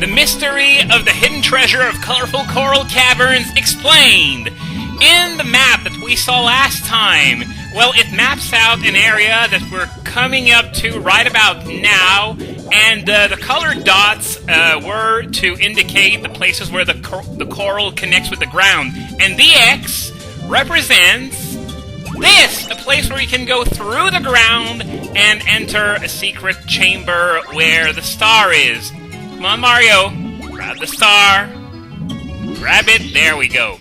The mystery of the hidden treasure of colorful coral caverns explained. In the map that we saw last time, well, it maps out an area that we're coming up to right about now, and the colored dots were to indicate the places where the coral connects with the ground. And the X represents this, a place where you can go through the ground and enter a secret chamber where the star is. Come on, Mario, grab the star. Grab it, there we go.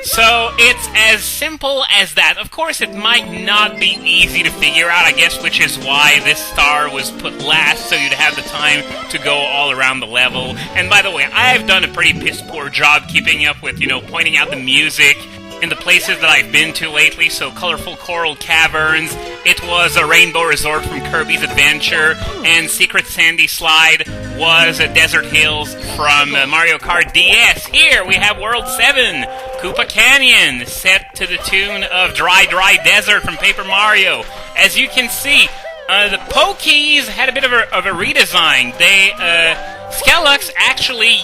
So, it's as simple as that. Of course, it might not be easy to figure out, I guess, which is why this star was put last, so you'd have the time to go all around the level. And by the way, I've done a pretty piss-poor job keeping up with, pointing out the music in the places that I've been to lately. So, Colorful Coral Caverns, it was a Rainbow Resort from Kirby's Adventure, and Secret Sandy Slide was Desert Hills from Mario Kart DS. Here we have World 7, Koopa Canyon, set to the tune of Dry Dry Desert from Paper Mario. As you can see, the Pokies had a bit of a redesign. Skellux actually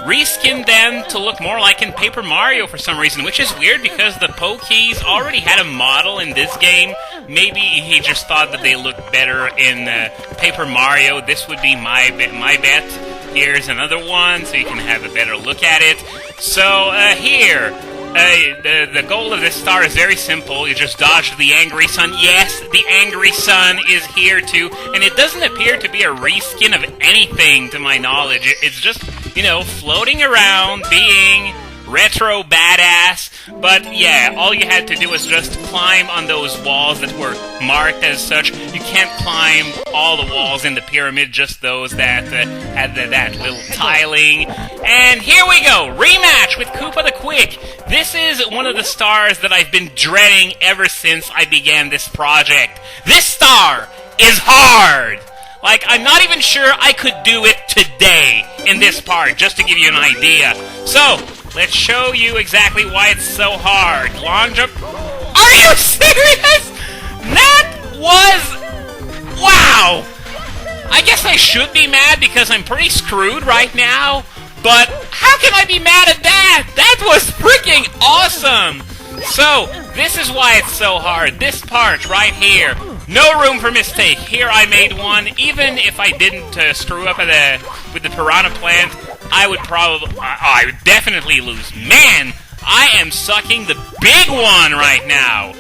reskinned them to look more like in Paper Mario for some reason, which is weird because the Pokies already had a model in this game. Maybe he just thought that they looked better in Paper Mario. This would be my bet. Here's another one, so you can have a better look at it. So, here, the goal of this star is very simple. You just dodge the Angry Sun. Yes, the Angry Sun is here too, and it doesn't appear to be a reskin of anything to my knowledge. It's just, floating around, being retro badass. But yeah, all you had to do was just climb on those walls that were marked as such. You can't climb all the walls in the pyramid, just those that had that little tiling. And here we go, rematch with Koopa the Quick. This is one of the stars that I've been dreading ever since I began this project. This star is hard! Like, I'm not even sure I could do it today in this part, just to give you an idea. So, let's show you exactly why it's so hard. Long jump. Are you serious? That was... Wow! I guess I should be mad because I'm pretty screwed right now, but how can I be mad at that? That was freaking awesome! So, this is why it's so hard. This part right here. No room for mistake. Here I made one. Even if I didn't screw up with the Piranha Plant, I would definitely lose. Man, I am sucking the big one right now.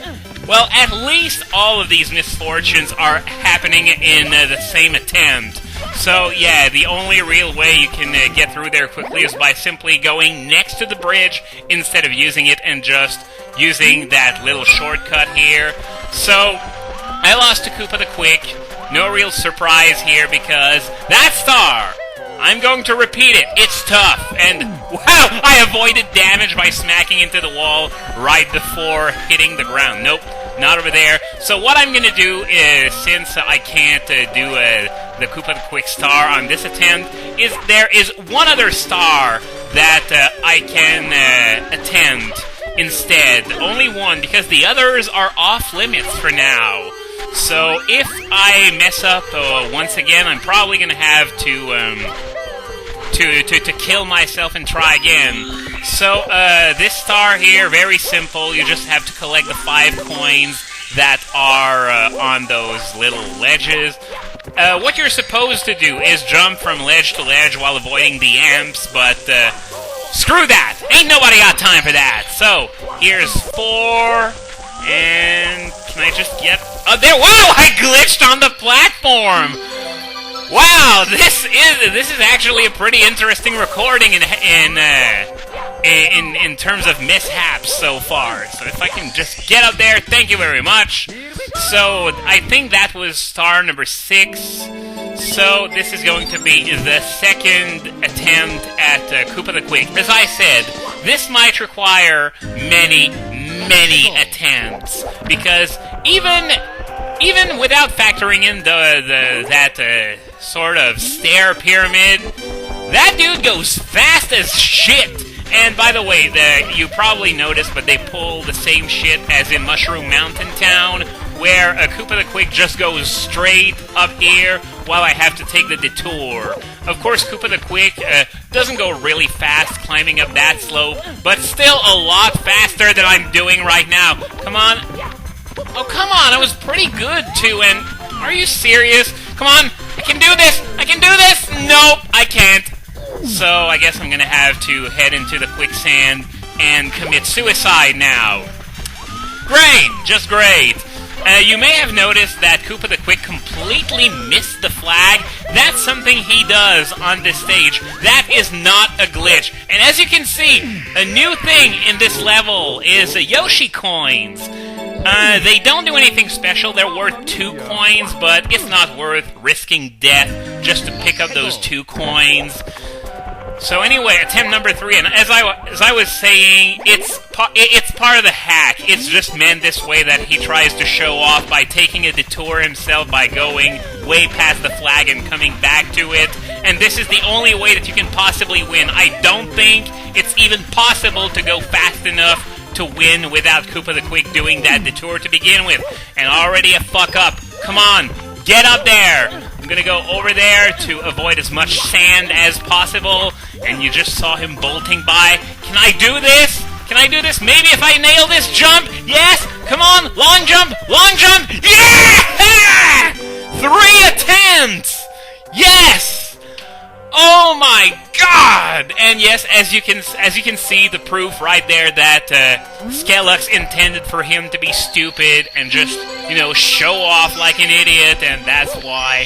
Well, at least all of these misfortunes are happening in the same attempt. So, yeah, the only real way you can get through there quickly is by simply going next to the bridge instead of using it and just using that little shortcut here. So, I lost to Koopa the Quick. No real surprise here because that star, I'm going to repeat it, it's tough. And wow, I avoided damage by smacking into the wall right before hitting the ground. Nope, not over there. So what I'm going to do is, since I can't do the Koopa the Quick star on this attempt, is there is one other star that I can attempt instead. Only one, because the others are off limits for now. So if I mess up once again, I'm probably going to have to kill myself and try again. So this star here, very simple. You just have to collect the 5 coins that are on those little ledges. What you're supposed to do is jump from ledge to ledge while avoiding the amps, but screw that! Ain't nobody got time for that! So, here's 4, and can I just get... Oh, there! Wow! I glitched on the platform! Wow! This is actually a pretty interesting recording in terms of mishaps so far. So if I can just get up there, thank you very much. So I think that was star number 6. So this is going to be the second attempt at Koopa the Quick. As I said, this might require many attempts, because even without factoring in that sort of stair pyramid, that dude goes fast as shit. And by the way, you probably noticed, but they pull the same shit as in Mushroom Mountain Town, where Koopa the Quick just goes straight up here while I have to take the detour. Of course, Koopa the Quick doesn't go really fast climbing up that slope, but still a lot faster than I'm doing right now. Come on. Oh, come on, I was pretty good, too, and are you serious? Come on, I can do this! I can do this! Nope, I can't. So, I guess I'm gonna have to head into the quicksand and commit suicide now. Great! Just great! You may have noticed that Koopa the Quick completely missed the flag. That's something he does on this stage. That is not a glitch. And as you can see, a new thing in this level is Yoshi coins. They don't do anything special. They're worth 2 coins, but it's not worth risking death just to pick up those 2 coins. So anyway, attempt number 3, and as I was saying, it's part of the hack. It's just meant this way that he tries to show off by taking a detour himself, by going way past the flag and coming back to it. And this is the only way that you can possibly win. I don't think it's even possible to go fast enough to win without Koopa the Quick doing that detour to begin with. And already a fuck up. Come on, get up there! I'm gonna go over there to avoid as much sand as possible. And you just saw him bolting by. Can I do this? Can I do this? Maybe if I nail this jump? Yes! Come on! Long jump! Long jump! Yeah! 3 attempts! Yes! Oh my god! And yes, as you can see, the proof right there that Skellux intended for him to be stupid and just, you know, show off like an idiot, and that's why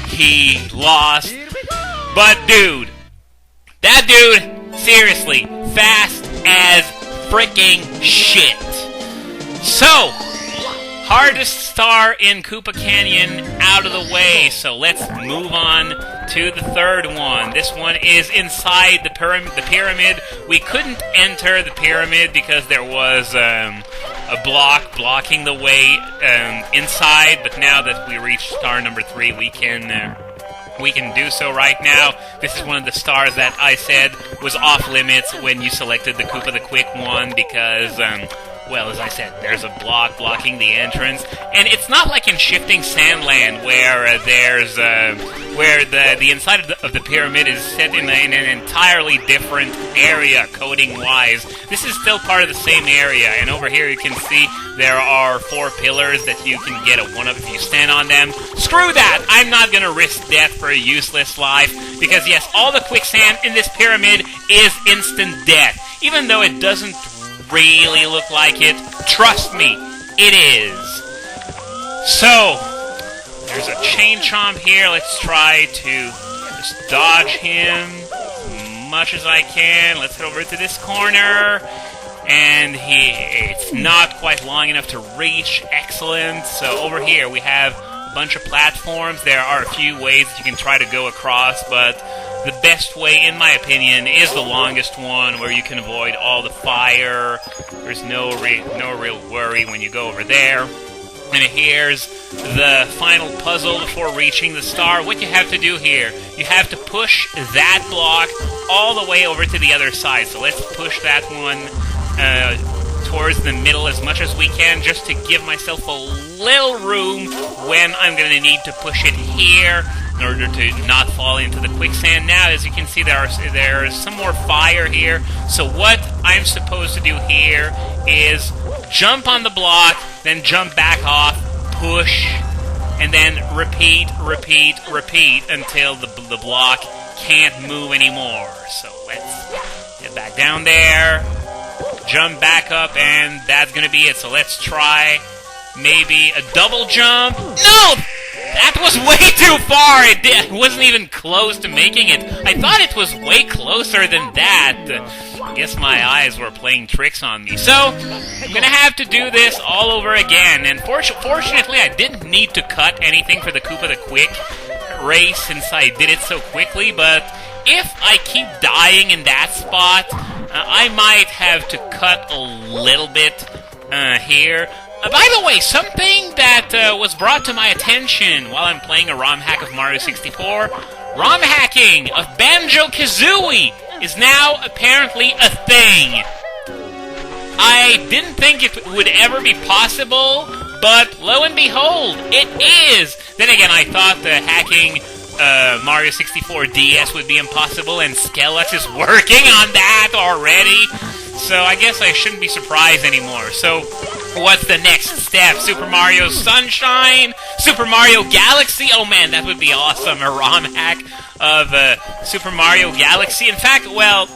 he lost. But dude, that dude, seriously, fast as freaking shit. So, hardest star in Koopa Canyon out of the way, so let's move on to the third one. This one is inside the pyramid. We couldn't enter the pyramid because there was a block blocking the way inside, but now that we reached star number 3, we can do so right now. This is one of the stars that I said was off limits when you selected the Koopa the Quick one because, well, as I said, there's a block blocking the entrance, and it's not like in Shifting Sandland where there's where the inside of the pyramid is set in an entirely different area coding-wise. This is still part of the same area, and over here you can see there are 4 pillars that you can get a 1-up if you stand on them. Screw that! I'm not gonna risk death for a useless life, because yes, all the quicksand in this pyramid is instant death, even though it doesn't really look like it. Trust me, it is. So, there's a chain chomp here. Let's try to just dodge him as much as I can. Let's head over to this corner. And it's not quite long enough to reach. Excellent. So over here we have a bunch of platforms. There are a few ways that you can try to go across, but the best way, in my opinion, is the longest one, where you can avoid all the fire. There's no real worry when you go over there. And here's the final puzzle before reaching the star. What you have to do here, you have to push that block all the way over to the other side. So let's push that one towards the middle as much as we can, just to give myself a little room when I'm going to need to push it here in order to not fall into the quicksand. Now, as you can see, there's some more fire here. So what I'm supposed to do here is jump on the block, then jump back off, push, and then repeat until the block can't move anymore. So let's get back down there, jump back up, and that's going to be it. So let's try maybe a double jump. No! That was way too far! It wasn't even close to making it. I thought it was way closer than that. I guess my eyes were playing tricks on me. So, I'm gonna have to do this all over again. And fortunately, I didn't need to cut anything for the Koopa the Quick race since I did it so quickly. But if I keep dying in that spot, I might have to cut a little bit here. By the way, something that was brought to my attention while I'm playing a ROM hack of Mario 64, ROM hacking of Banjo-Kazooie is now apparently a thing. I didn't think it would ever be possible, but lo and behold, it is. Then again, I thought the hacking Mario 64 DS would be impossible, and Skelux is working on that already. So I guess I shouldn't be surprised anymore. So what's the next step? Super Mario Sunshine? Super Mario Galaxy? Oh man, that would be awesome. A ROM hack of Super Mario Galaxy. In fact, well,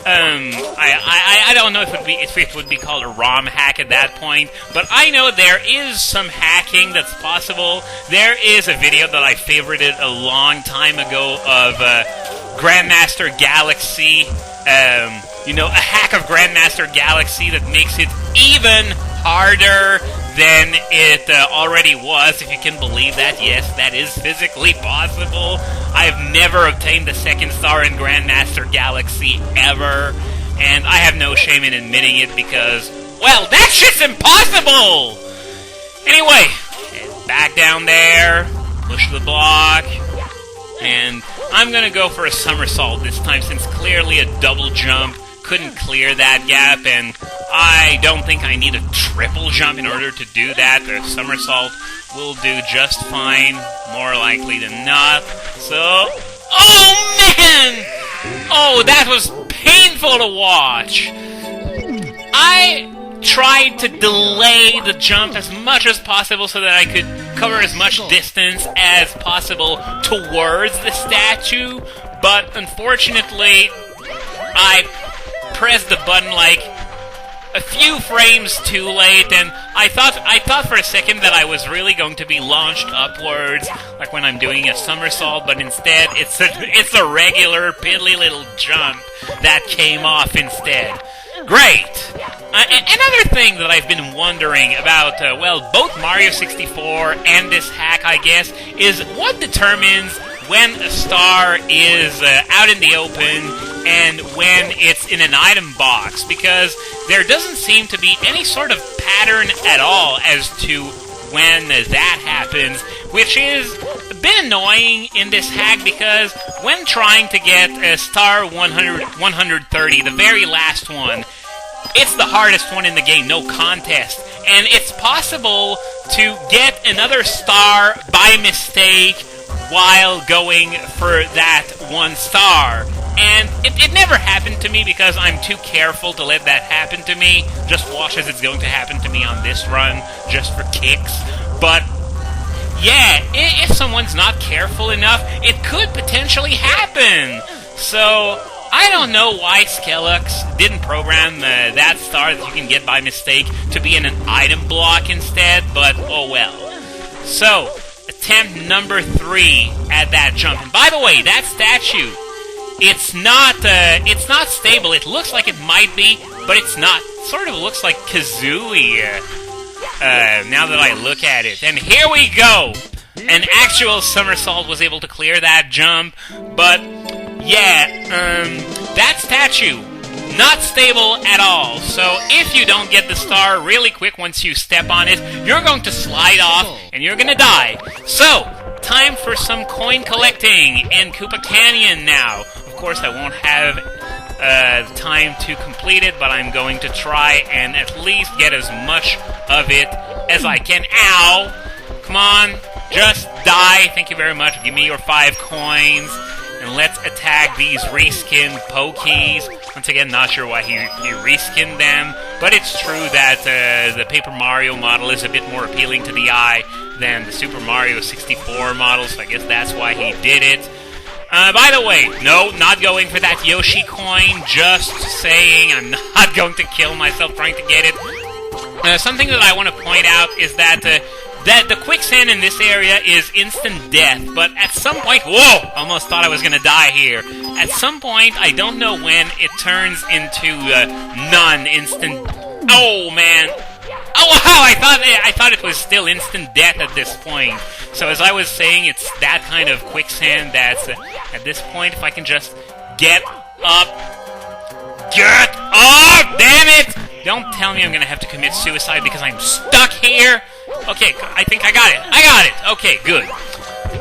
I don't know if it would be called a ROM hack at that point, but I know there is some hacking that's possible. There is a video that I favorited a long time ago of Grandmaster Galaxy. A hack of Grandmaster Galaxy that makes it even harder than it already was, if you can believe that. Yes, that is physically possible. I've never obtained the second star in Grandmaster Galaxy ever, and I have no shame in admitting it because, well, that shit's impossible! Anyway, back down there, push the block, and I'm gonna go for a somersault this time since clearly a double jump couldn't clear that gap, and I don't think I need a triple jump in order to do that. The somersault will do just fine, more likely than not. So, oh man! Oh, that was painful to watch! I tried to delay the jump as much as possible so that I could cover as much distance as possible towards the statue, but unfortunately, I pressed the button like a few frames too late, and I thought for a second that I was really going to be launched upwards, like when I'm doing a somersault, but instead it's a regular piddly little jump that came off instead. Great! Another thing that I've been wondering about, both Mario 64 and this hack, I guess, is what determines when a star is out in the open and when it's in an item box, because there doesn't seem to be any sort of pattern at all as to when that happens, which is a bit annoying in this hack because when trying to get a star 130, the very last one, it's the hardest one in the game, no contest, and it's possible to get another star by mistake while going for that one star. And it never happened to me because I'm too careful to let that happen to me. Just watch as it's going to happen to me on this run, just for kicks. But, yeah, if someone's not careful enough, it could potentially happen. So, I don't know why Skelux didn't program that star that you can get by mistake to be in an item block instead, but oh well. So, attempt number 3 at that jump. And by the way, that statue, it's not stable. It looks like it might be, but it's not. It sort of looks like Kazooie, now that I look at it. And here we go! An actual somersault was able to clear that jump, but, yeah, that statue, not stable at all. So if you don't get the star really quick once you step on it, you're going to slide off, and you're gonna die. So, time for some coin collecting in Koopa Canyon now. Of course, I won't have time to complete it, but I'm going to try and at least get as much of it as I can. Ow! Come on, just die. Thank you very much. Give me your 5 coins. And let's attack these reskinned Pokies. Once again, not sure why he reskinned them, but it's true that the Paper Mario model is a bit more appealing to the eye than the Super Mario 64 model, so I guess that's why he did it. By the way, no, not going for that Yoshi coin, just saying I'm not going to kill myself trying to get it. Something that I want to point out is that the quicksand in this area is instant death, but at some point, whoa, almost thought I was gonna die here. At some point, I don't know when, it turns into non-instant. Oh man! Oh wow! I thought it was still instant death at this point. So as I was saying, it's that kind of quicksand that's at this point. If I can just get up, damn it! Don't tell me I'm gonna have to commit suicide because I'm stuck here. Okay, I think I got it. Okay, good.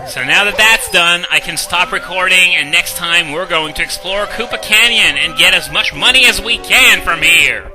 So now that that's done, I can stop recording, and next time we're going to explore Koopa Canyon and get as much money as we can from here.